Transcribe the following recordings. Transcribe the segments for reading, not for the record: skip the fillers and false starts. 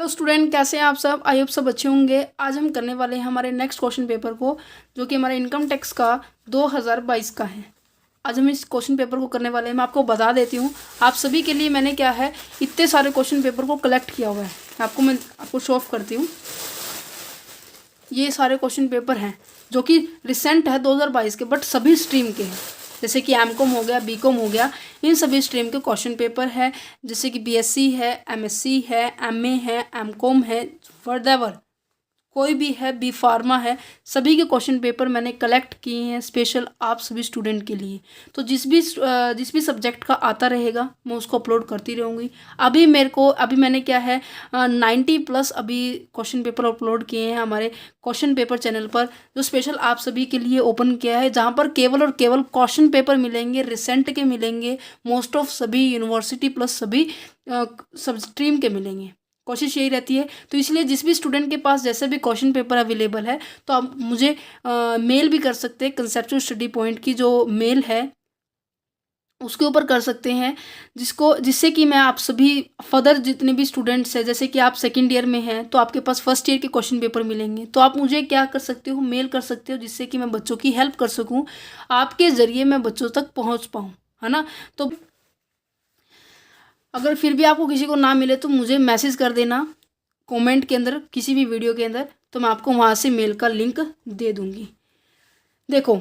Hello student, कैसे हैं आप सब। आई होप सब अच्छे होंगे। आज हम करने वाले हैं हमारे नेक्स्ट क्वेश्चन पेपर को, जो कि हमारे इनकम टैक्स का 2022 का है। आज हम इस क्वेश्चन पेपर को करने वाले हैं। मैं आपको बता देती हूँ, आप सभी के लिए मैंने क्या है इतने सारे क्वेश्चन पेपर को कलेक्ट किया हुआ है। मैं आपको शो ऑफ करती हूँ। ये सारे क्वेश्चन पेपर हैं जो कि रिसेंट है 2022 के, बट सभी स्ट्रीम के हैं। जैसे कि एमकॉम हो गया, बीकॉम हो गया, इन सभी स्ट्रीम के क्वेश्चन पेपर है। जैसे कि बीएससी है, एमएससी है, एमए है, एमकॉम है, फर्दर कोई भी है, बी फार्मा है, सभी के क्वेश्चन पेपर मैंने कलेक्ट किए हैं स्पेशल आप सभी स्टूडेंट के लिए। तो जिस भी सब्जेक्ट का आता रहेगा मैं उसको अपलोड करती रहूँगी। अभी मैंने क्या है 90+ अभी क्वेश्चन पेपर अपलोड किए हैं हमारे क्वेश्चन पेपर चैनल पर, जो स्पेशल आप सभी के लिए ओपन किया है, जहाँ पर केवल और केवल क्वेश्चन पेपर मिलेंगे, रिसेंट के मिलेंगे, मोस्ट ऑफ सभी यूनिवर्सिटी प्लस सभी सब स्ट्रीम के मिलेंगे। कोशिश यही रहती है। तो इसलिए जिस भी स्टूडेंट के पास जैसे भी क्वेश्चन पेपर अवेलेबल है, तो आप मुझे मेल भी कर सकते हैं। कंसेप्चुअल स्टडी पॉइंट की जो मेल है उसके ऊपर कर सकते हैं, जिससे कि मैं आप सभी फर्दर जितने भी स्टूडेंट्स हैं, जैसे कि आप सेकंड ईयर में हैं तो आपके पास फर्स्ट ईयर के क्वेश्चन पेपर मिलेंगे, तो आप मुझे क्या कर सकते हो, मेल कर सकते हो, जिससे कि मैं बच्चों की हेल्प कर सकूँ, आपके ज़रिए मैं बच्चों तक पहुँच पाऊँ, है ना। तो अगर फिर भी आपको किसी को ना मिले तो मुझे मैसेज कर देना कमेंट के अंदर, किसी भी वीडियो के अंदर, तो मैं आपको वहाँ से मेल का लिंक दे दूँगी। देखो,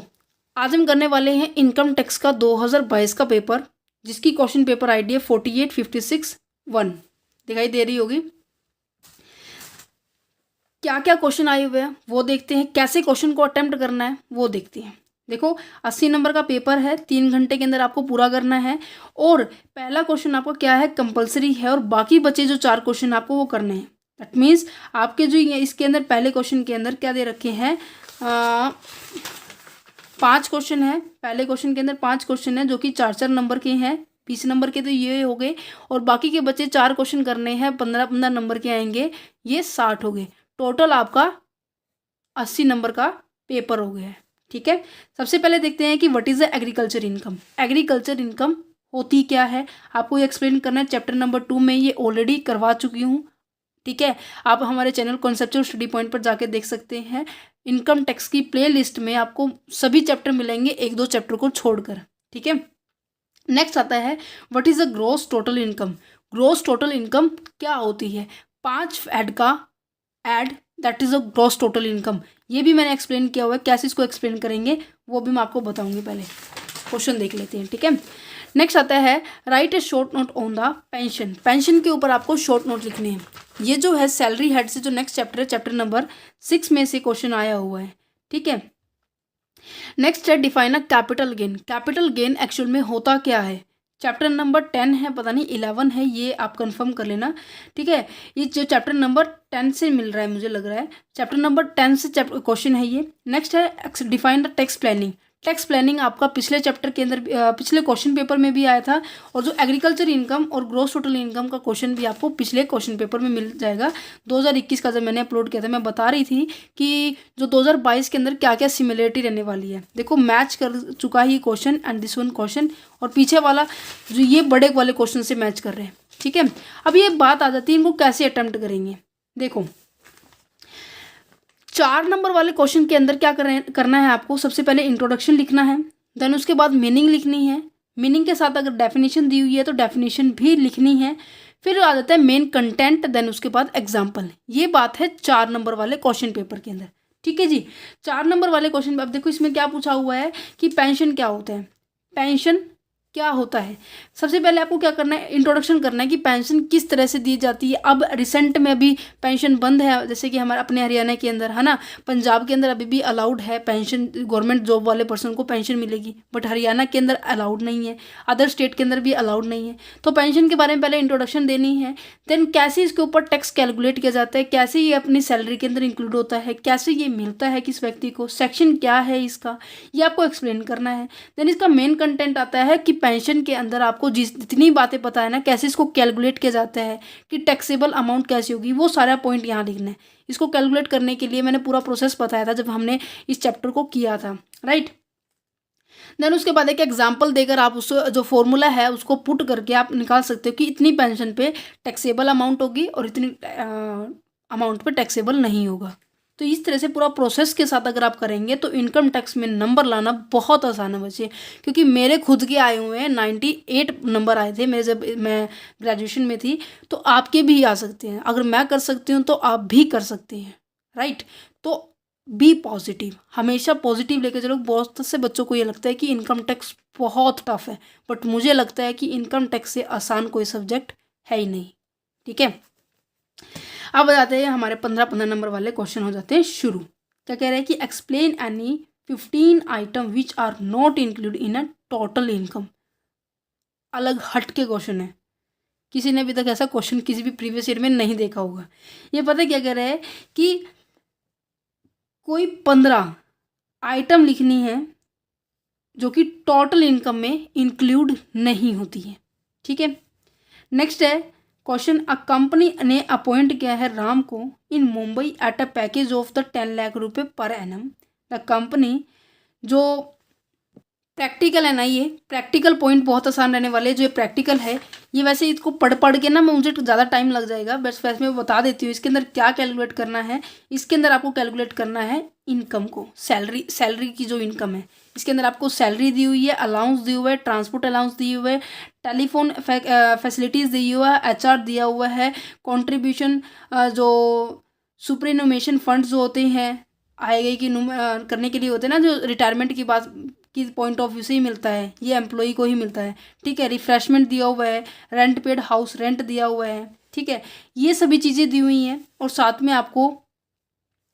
आज हम करने वाले हैं इनकम टैक्स का 2022 का पेपर, जिसकी क्वेश्चन पेपर आईडी है 4856-1 दिखाई दे रही होगी। क्या क्या क्वेश्चन आए हुए हैं वो देखते हैं, कैसे क्वेश्चन को अटेम्प्ट करना है वो देखते हैं। देखो, 80 नंबर का पेपर है, 3 घंटे के अंदर आपको पूरा करना है। और पहला क्वेश्चन आपको क्या है, कंपलसरी है, और बाकी बचे जो 4 क्वेश्चन आपको वो करने हैं। दैट मीन्स आपके जो ये इसके अंदर पहले क्वेश्चन के अंदर क्या दे रखे हैं, 5 क्वेश्चन है। पहले क्वेश्चन के अंदर 5 क्वेश्चन है जो कि 4-4 नंबर के हैं। 20 नंबर के तो ये हो गए, और बाकी के बचे 4 क्वेश्चन करने हैं, 15-15 नंबर के आएंगे, ये 60 हो गए। टोटल आपका 80 नंबर का पेपर हो गया है। ठीक है, सबसे पहले देखते हैं कि what is the agriculture income. Agriculture income होती क्या है, आपको ये एक्सप्लेन करना है। चैप्टर नंबर 2 में ये ऑलरेडी करवा चुकी हूँ। ठीक है, आप हमारे चैनल कॉन्सेप्चुअल स्टडी पॉइंट पर जाके देख सकते हैं। इनकम टैक्स की प्ले लिस्ट में आपको सभी चैप्टर मिलेंगे, 1-2 चैप्टर को छोड़कर। ठीक है, नेक्स्ट आता है what is the gross total income. Gross total income क्या होती है, 5 ऐड का add, that is a gross total income. ये भी मैंने एक्सप्लेन किया हुआ है, कैसे इसको एक्सप्लेन करेंगे वो भी मैं आपको बताऊंगी। पहले क्वेश्चन देख लेते हैं। ठीक है, नेक्स्ट आता है right A short note on the pension. Pension के ऊपर आपको शॉर्ट नोट लिखने हैं। ये जो है सैलरी हेड से जो नेक्स्ट चैप्टर है, चैप्टर नंबर 6 में से क्वेश्चन आया हुआ है। ठीक है, नेक्स्ट है define a capital gain. Capital gain actual में होता क्या है, चैप्टर नंबर 10 है, पता नहीं 11 है, ये आप कंफर्म कर लेना। ठीक है, ये जो चैप्टर नंबर 10 से मिल रहा है, मुझे लग रहा है चैप्टर नंबर 10 से चैप्टर क्वेश्चन है ये। नेक्स्ट है define the tax planning. Tax planning आपका पिछले चैप्टर के अंदर पिछले क्वेश्चन पेपर में भी आया था, और जो एग्रीकल्चर इनकम और ग्रॉस टोटल इनकम का क्वेश्चन भी आपको पिछले क्वेश्चन पेपर में मिल जाएगा। 2021 का जब मैंने अपलोड किया था, मैं बता रही थी कि जो 2022 के अंदर क्या क्या सिमिलरिटी रहने वाली है। देखो, मैच कर चुका ही question and this one question, और पीछे वाला जो ये बड़े वाले क्वेश्चन से मैच कर रहे हैं। ठीक है, अब ये बात आ जाती है इनको कैसे अटेम्प्ट करेंगे। देखो, 4 नंबर वाले क्वेश्चन के अंदर क्या करना है आपको, सबसे पहले इंट्रोडक्शन लिखना है, देन उसके बाद मीनिंग लिखनी है। मीनिंग के साथ अगर डेफिनेशन दी हुई है तो डेफिनेशन भी लिखनी है। फिर आ जाता है मेन कंटेंट, देन उसके बाद एग्जाम्पल। ये बात है 4 नंबर वाले क्वेश्चन पेपर के अंदर। ठीक है जी, 4 नंबर वाले क्वेश्चन। अब देखो इसमें क्या पूछा हुआ है कि पेंशन क्या होता है। पेंशन क्या होता है, सबसे पहले आपको क्या करना है, इंट्रोडक्शन करना है कि पेंशन किस तरह से दी जाती है। अब रिसेंट में अभी पेंशन बंद है, जैसे कि हमारे अपने हरियाणा के अंदर है ना, पंजाब के अंदर अभी भी अलाउड है पेंशन, गवर्नमेंट जॉब वाले पर्सन को पेंशन मिलेगी, बट हरियाणा के अंदर अलाउड नहीं है, अदर स्टेट के अंदर भी अलाउड नहीं है। तो पेंशन के बारे में पहले इंट्रोडक्शन देनी है। देन कैसे इसके ऊपर टैक्स कैलकुलेट किया जाता है, कैसे ये अपनी सैलरी के अंदर इंक्लूड होता है, कैसे ये मिलता है किस व्यक्ति को, सेक्शन क्या है इसका, ये आपको एक्सप्लेन करना है। देन इसका मेन कंटेंट आता है कि पेंशन के अंदर आपको जितनी बातें पता है ना, कैसे इसको कैलकुलेट किया जाता है, कि टैक्सेबल अमाउंट कैसी होगी, वो सारा पॉइंट यहाँ लिखना है। इसको कैलकुलेट करने के लिए मैंने पूरा प्रोसेस बताया था जब हमने इस चैप्टर को किया था, राइट। देन उसके बाद एक एग्जांपल देकर आप उस जो फॉर्मूला है उसको पुट करके आप निकाल सकते हो कि इतनी पेंशन पे टैक्सेबल अमाउंट होगी और इतनी अमाउंट पे टैक्सेबल नहीं होगा। तो इस तरह से पूरा प्रोसेस के साथ अगर आप करेंगे तो इनकम टैक्स में नंबर लाना बहुत आसान है बच्चे, क्योंकि मेरे खुद के आए हुए हैं 98 नंबर आए थे मेरे जब मैं ग्रेजुएशन में थी। तो आपके भी आ सकते हैं, अगर मैं कर सकती हूँ तो आप भी कर सकते हैं, राइट। तो बी पॉजिटिव, हमेशा पॉजिटिव लेकर चलो। बहुत से बच्चों को ये लगता है कि इनकम टैक्स बहुत टफ है, बट मुझे लगता है कि इनकम टैक्स से आसान कोई सब्जेक्ट है ही नहीं, ठीक है। अब बताते हैं हमारे 15 नंबर वाले क्वेश्चन हो जाते हैं शुरू। क्या कह रहे हैं कि explain any 15 item which are not include in a total income. अलग हट के क्वेश्चन है, किसी ने अभी तक ऐसा क्वेश्चन किसी भी प्रीवियस ईयर में नहीं देखा होगा। ये पता क्या कह रहे हैं कि कोई 15 आइटम लिखनी है जो कि टोटल इनकम में इंक्लूड नहीं होती है, ठीक है। नेक्स्ट है क्वेश्चन, अ कंपनी ने अपॉइंट किया है राम को in Mumbai at a package of the 10 lakh रुपए पर एनम। द कंपनी, जो प्रैक्टिकल है ना, ये प्रैक्टिकल पॉइंट बहुत आसान रहने वाले। जो ये प्रैक्टिकल है ये वैसे इसको पढ़ के ना मुझे ज़्यादा टाइम लग जाएगा, बस वैसे मैं बता देती हूँ इसके अंदर क्या कैलकुलेट करना है। इसके अंदर आपको कैलकुलेट करना है इनकम को, सैलरी की जो इनकम है इसके अंदर आपको सैलरी दी हुई है, अलाउंस दी हुआ है, ट्रांसपोर्ट अलाउंस दी हुआ है, टेलीफोन फैसिलिटीज़ दी हुआ है, एचआर दिया हुआ है, कॉन्ट्रीब्यूशन जो सुपरनुमेशन फंड्स जो होते हैं आय गई की करने के लिए होते हैं ना, जो रिटायरमेंट की बात की पॉइंट ऑफ व्यू से ही मिलता है, ये एम्प्लॉई को ही मिलता है, ठीक है। रिफ्रेशमेंट दिया हुआ है, रेंट पेड हाउस रेंट दिया हुआ है, ठीक है। ये सभी चीज़ें दी हुई हैं और साथ में आपको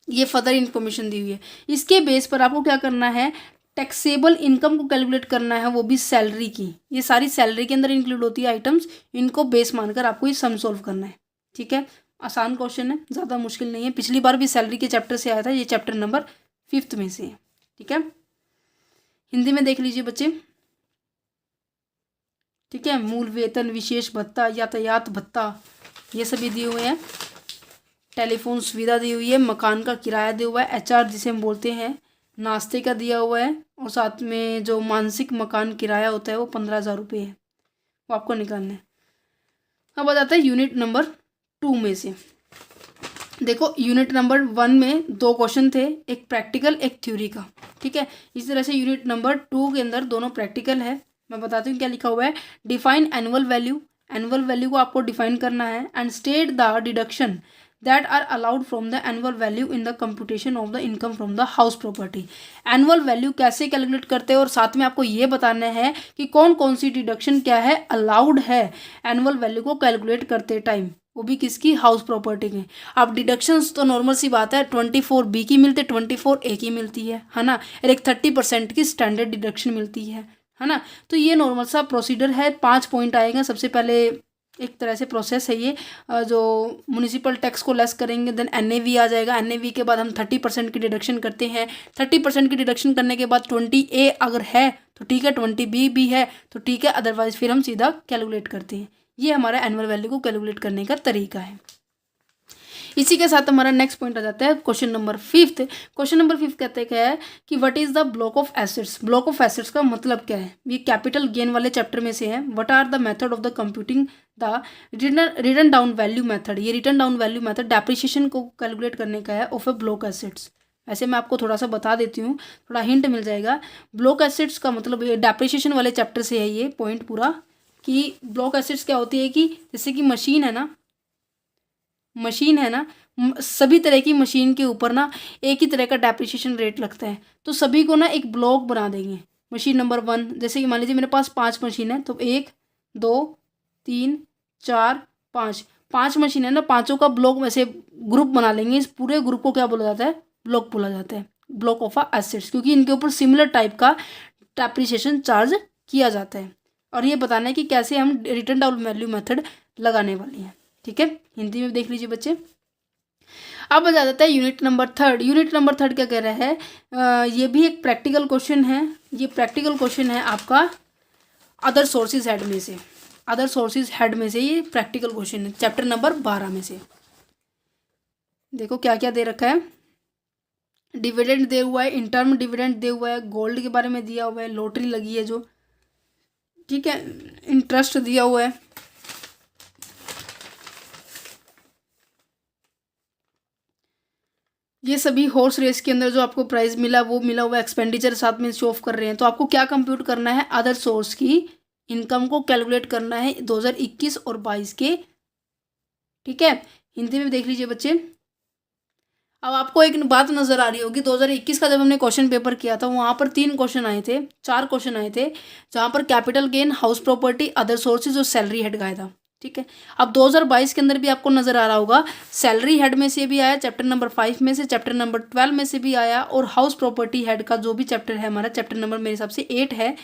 ये फर्दर इन्फॉर्मेशन दी हुई है। इसके बेस पर आपको क्या करना है, टैक्सेबल इनकम को कैलकुलेट करना है, वो भी सैलरी की। ये सारी सैलरी के अंदर इंक्लूड होती है आइटम्स, इनको बेस मानकर आपको ये सम सॉल्व करना है, ठीक है। आसान क्वेश्चन है, ज़्यादा मुश्किल नहीं है। पिछली बार भी सैलरी के चैप्टर से आया था, ये चैप्टर नंबर 5th में से है, ठीक है। हिंदी में देख लीजिए बच्चे, ठीक है। मूल वेतन, विशेष भत्ता, यातायात भत्ता, ये सभी दिए हुए हैं। टेलीफोन सुविधा दी हुई है, मकान का किराया दिया हुआ है, एचआर जिसे हम बोलते हैं, नाश्ते का दिया हुआ है, और साथ में जो मानसिक मकान किराया होता है वो 15,000 रुपये है, वो आपको निकालना है। अब आ जाता है यूनिट नंबर 2 में से। देखो यूनिट नंबर 1 में 2 क्वेश्चन थे, एक प्रैक्टिकल एक थ्योरी का, ठीक है। इस तरह से यूनिट नंबर 2 के अंदर दोनों प्रैक्टिकल है। मैं बताती हूँ क्या लिखा हुआ है। Define annual value, annual value को आपको डिफाइन करना है, and state the deduction that are allowed from the annual value in the computation of the income from the house property. Annual value कैसे कैलकुलेट करते हैं और साथ में आपको ये बताना है कि कौन कौन सी डिडक्शन क्या है अलाउड है एनुअल वैल्यू को कैलकुलेट करते टाइम, वो भी किसकी, हाउस प्रॉपर्टी की। अब डिडक्शंस तो नॉर्मल सी बात है, 24B की मिलती है, 24A की मिलती है ना, और एक 30% की स्टैंडर्ड डिडक्शन मिलती है ना। तो ये नॉर्मल सा प्रोसीजर है। 5 पॉइंट आएगा। सबसे पहले एक तरह से प्रोसेस है ये, जो म्यूनिसिपल टैक्स को लेस करेंगे, देन NAV आ जाएगा। NAV के बाद हम 30% की डिडक्शन करते हैं। 30% की डिडक्शन करने के बाद 20A अगर है तो ठीक है, 20B भी है तो ठीक है, अदरवाइज फिर हम सीधा कैलकुलेट करते हैं। ये हमारा एनुअल वैल्यू को कैलकुलेट करने का तरीका है। इसी के साथ हमारा नेक्स्ट पॉइंट आ जाता है question number 5th। Question number 5 कहते हैं कि what is the block of assets. Block of assets का मतलब क्या है, ये कैपिटल गेन वाले चैप्टर में से है। What are the method of the computing the written down value method. ये written down value method depreciation को कैलकुलेट करने का है ऑफ ए ब्लॉक एसेट्स। ऐसे मैं आपको थोड़ा सा बता देती हूँ, थोड़ा हिंट मिल जाएगा। ब्लॉक एसेट्स का मतलब ये डेप्रिसिएशन वाले चैप्टर से है ये पॉइंट पूरा, कि ब्लॉक एसेट्स क्या होती है कि जैसे कि मशीन है ना, सभी तरह की मशीन के ऊपर ना एक ही तरह का डेप्रिसिएशन रेट लगता है। तो सभी को ना एक ब्लॉक बना देंगे। मशीन नंबर 1, जैसे कि मान लीजिए मेरे पास 5 मशीन है, तो 1 2 3 4 5 5 मशीन है ना, पांचों का ब्लॉक वैसे ग्रुप बना लेंगे। इस पूरे ग्रुप को क्या बोला जाता है, ब्लॉक बोला जाता है, ब्लॉक ऑफ एसेट्स, क्योंकि इनके ऊपर सिमिलर टाइप का डेप्रिसिएशन चार्ज किया जाता है। और ये बताना है कि कैसे हम रिटर्न डाउन वैल्यू मेथड लगाने वाली हैं, ठीक है। हिंदी में देख लीजिए बच्चे। अब आ जाता है यूनिट नंबर 3। यूनिट नंबर 3 क्या कह रहा है, ये भी एक प्रैक्टिकल क्वेश्चन है। ये प्रैक्टिकल क्वेश्चन है आपका अदर सोर्सेज हेड में से। अदर सोर्सेज हेड में से ये प्रैक्टिकल क्वेश्चन है, चैप्टर नंबर 12 में से। देखो क्या क्या दे रखा है। डिविडेंड दे हुआ है, इंटर्म डिविडेंड दे हुआ है, गोल्ड के बारे में दिया हुआ है, लॉटरी लगी है जो, ठीक है, इंटरेस्ट दिया हुआ है। ये सभी हॉर्स रेस के अंदर जो आपको प्राइस मिला वो मिला हुआ एक्सपेंडिचर साथ में शो ऑफ कर रहे हैं। तो आपको क्या कंप्यूट करना है, अदर सोर्स की इनकम को कैलकुलेट करना है 2021 और 22 के, ठीक है। हिंदी में देख लीजिए बच्चे। अब आपको एक बात नजर आ रही होगी, 2021 का जब हमने क्वेश्चन पेपर किया था वहां पर 3 क्वेश्चन आए थे, 4 क्वेश्चन आए थे, जहां पर capital gain, house property, other sources और सैलरी हेड गाया था, ठीक है। अब 2022 के अंदर भी आपको नजर आ रहा होगा, सैलरी हेड में से भी आया, चैप्टर नंबर 5 में से, चैप्टर नंबर 12 में से भी आया, और हाउस प्रॉपर्टी हेड का जो भी चैप्टर है हमारा, चैप्टर नंबर मेरे हिसाब से 8 है,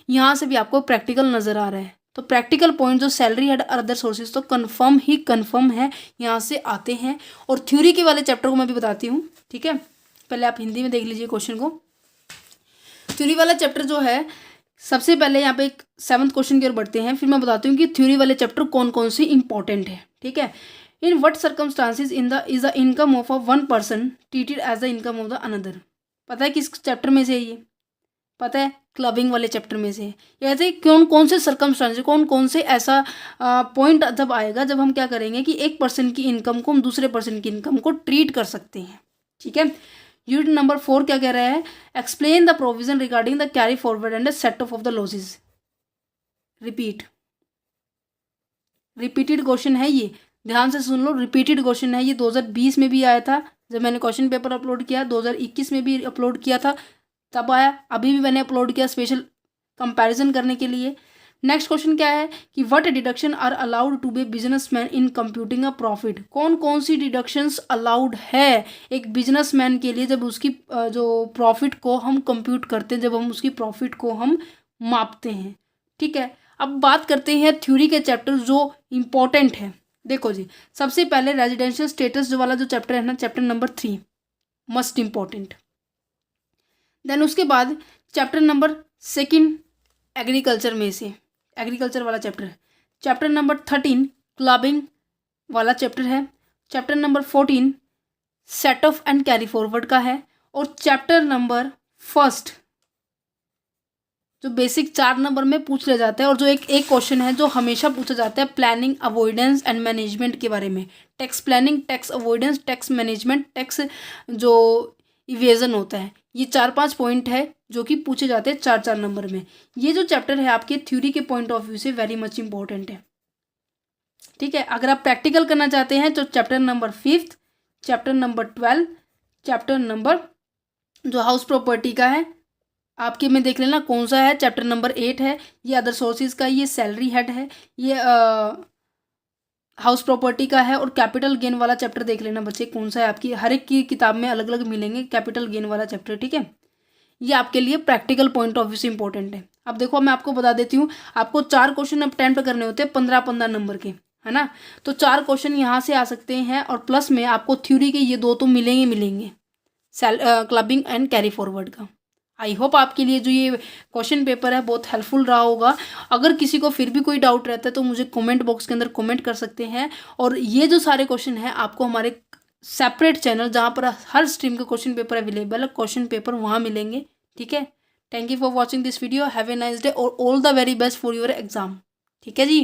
यहाँ से भी आपको प्रैक्टिकल नजर आ रहा है। तो प्रैक्टिकल पॉइंट जो सैलरी हेड और अदर सोर्सेज तो कंफर्म ही कंफर्म है, यहाँ से आते हैं। और थ्योरी के वाले चैप्टर को मैं भी बताती हूँ, ठीक है। पहले आप हिंदी में देख लीजिए क्वेश्चन को। थ्योरी वाला चैप्टर जो है, सबसे पहले यहाँ पे एक 7th क्वेश्चन की ओर बढ़ते हैं, फिर मैं बताती हूँ कि थ्योरी वाले चैप्टर कौन कौन से इंपॉर्टेंट है, ठीक है। In what circumstances is the income of a one person treated as the income of the another. पता है किस चैप्टर में से है ये? पता है, क्लबिंग वाले चैप्टर में से। ऐसे कौन कौन से सर्कमस्टांसेस, कौन कौन से ऐसा पॉइंट जब आएगा जब हम क्या करेंगे कि एक पर्सन की इनकम को हम दूसरे पर्सन की इनकम को ट्रीट कर सकते हैं, ठीक है। यूनिट नंबर 4 क्या कह रहा है, explain the provision regarding the carry forward and set of the losses. Repeated question है ये, ध्यान से सुन लो, रिपीटेड क्वेश्चन है ये। 2020 में भी आया था जब मैंने क्वेश्चन पेपर अपलोड किया, 2021 में भी अपलोड किया था तब आया, अभी भी मैंने अपलोड किया स्पेशल कंपैरिजन करने के लिए। नेक्स्ट क्वेश्चन क्या है कि what deduction are allowed to be businessman in computing a profit. कौन कौन सी डिडक्शंस अलाउड है एक बिजनेसमैन के लिए जब उसकी जो प्रॉफिट को हम कंप्यूट करते हैं, जब हम उसकी प्रॉफिट को हम मापते हैं, ठीक है। अब बात करते हैं थ्योरी के चैप्टर जो इम्पोर्टेंट है। देखो जी, सबसे पहले रेजिडेंशियल स्टेटस जो वाला जो चैप्टर है ना, chapter number 3 must important. Then उसके बाद चैप्टर नंबर 2 एग्रीकल्चर में से, एग्रीकल्चर वाला चैप्टर है। चैप्टर नंबर 13 क्लबिंग वाला चैप्टर है। Chapter number 14 set of and carry forward का है। और चैप्टर नंबर 1 जो बेसिक 4 नंबर में पूछ लिया जाता है, और जो एक क्वेश्चन है जो हमेशा पूछा जाता है, प्लानिंग, अवॉइडेंस एंड मैनेजमेंट के बारे में। Tax planning, tax avoidance, tax management, tax जो इवेजन होता है, ये 4-5 पॉइंट है जो कि पूछे जाते हैं 4-4 नंबर में। ये जो चैप्टर है आपके थ्योरी के पॉइंट ऑफ व्यू से वेरी मच इंपॉर्टेंट है, ठीक है। अगर आप प्रैक्टिकल करना चाहते हैं तो chapter number 5, chapter number 12, chapter number जो हाउस प्रॉपर्टी का है आपके में देख लेना कौन सा है, चैप्टर नंबर 8 है, ये अदर सोर्सेज का, ये सैलरी हेड है, ये हाउस प्रॉपर्टी का है। और कैपिटल गेन वाला चैप्टर देख लेना बच्चे कौन सा है, आपकी हर एक की किताब में अलग अलग मिलेंगे कैपिटल गेन वाला चैप्टर, ठीक है। ये आपके लिए प्रैक्टिकल पॉइंट ऑफ व्यू से इंपॉर्टेंट है। अब देखो मैं आपको बता देती हूँ, आपको 4 क्वेश्चन अटेम्प्ट करने होते हैं 15-15 नंबर के, है ना। तो 4 क्वेश्चन यहाँ से आ सकते हैं, और प्लस में आपको थ्योरी के ये 2 तो मिलेंगे क्लबिंग एंड कैरी फॉरवर्ड का। आई होप आपके लिए जो ये क्वेश्चन पेपर है बहुत हेल्पफुल रहा होगा। अगर किसी को फिर भी कोई डाउट रहता है तो मुझे कमेंट बॉक्स के अंदर कमेंट कर सकते हैं। और ये जो सारे क्वेश्चन हैं आपको हमारे सेपरेट चैनल जहाँ पर हर स्ट्रीम का क्वेश्चन पेपर अवेलेबल है, क्वेश्चन पेपर वहाँ मिलेंगे, ठीक है। Thank you for watching this video, have a nice day और all the very best for your exam, ठीक है जी।